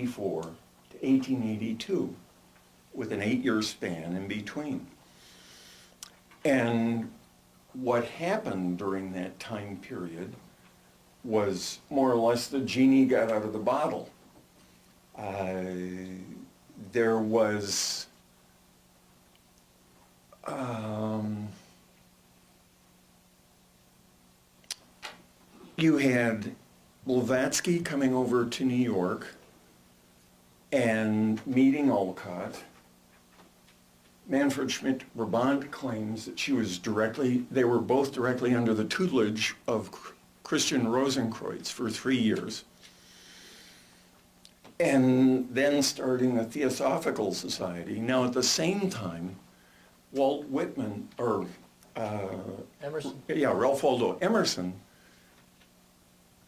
to 1882, with an 8-year span in between. And what happened during that time period was more or less the genie got out of the bottle. There was you had Blavatsky coming over to New York and meeting Olcott. Manfred Schmidt-Brabant claims that they were both directly under the tutelage of Christian Rosenkreuz for 3 years. And then starting the Theosophical Society. Now at the same time, Walt Whitman, or Emerson. Yeah, Ralph Waldo Emerson,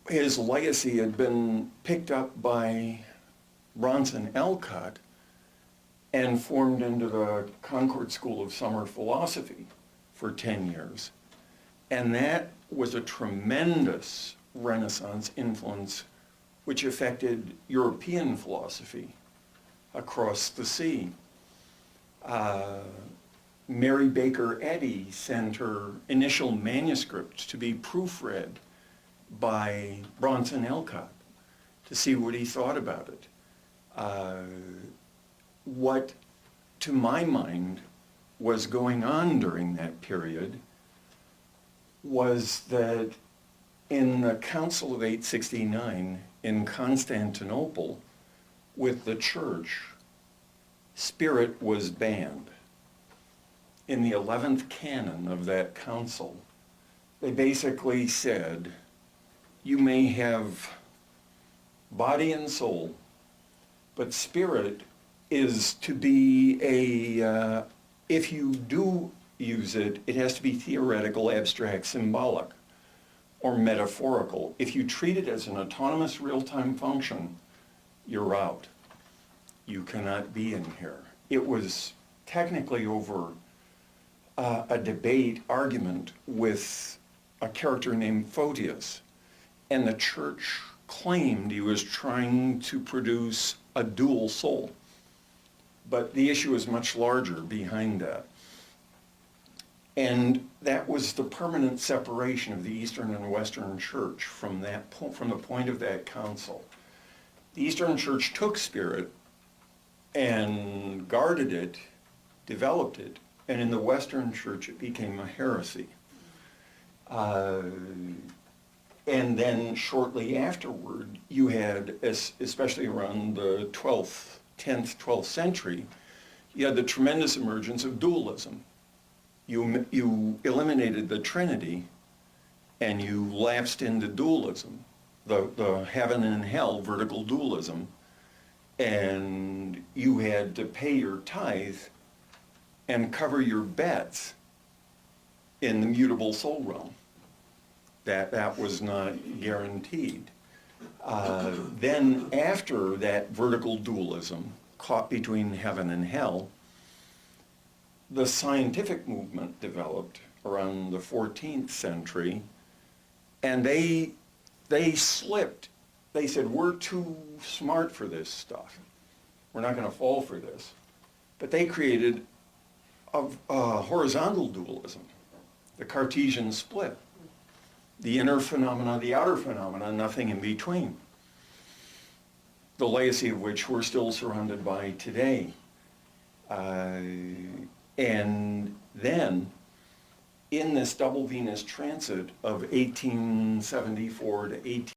his legacy had been picked up by Bronson Alcott and formed into the Concord School of Summer Philosophy for 10 years. And that was a tremendous Renaissance influence which affected European philosophy across the sea. Mary Baker Eddy sent her initial manuscript to be proofread by Bronson Alcott to see what he thought about it. What, to my mind, was going on during that period was that in the Council of 869 in Constantinople with the church, spirit was banned. In the 11th canon of that council, they basically said, you may have body and soul, but spirit is to be if you do use it, it has to be theoretical, abstract, symbolic, or metaphorical. If you treat it as an autonomous real-time function, you're out. You cannot be in here. It was technically over a debate, argument with a character named Photius, and the church claimed he was trying to produce a dual soul. But the issue is much larger behind that. And that was the permanent separation of the Eastern and Western Church from the point of that council. The Eastern Church took spirit and guarded it, developed it, and in the Western Church it became a heresy. And then shortly afterward, you had, especially around the 10th, 12th century, you had the tremendous emergence of dualism. You eliminated the Trinity and you lapsed into dualism, the heaven and hell vertical dualism, and you had to pay your tithe and cover your bets in the mutable soul realm. That was not guaranteed. Then after that vertical dualism, caught between heaven and hell, the scientific movement developed around the 14th century, and they slipped. They said, we're too smart for this stuff. We're not going to fall for this. But they created a horizontal dualism, the Cartesian split. The inner phenomena, the outer phenomena, nothing in between. The legacy of which we're still surrounded by today. And then, in this double Venus transit of 1874 to 18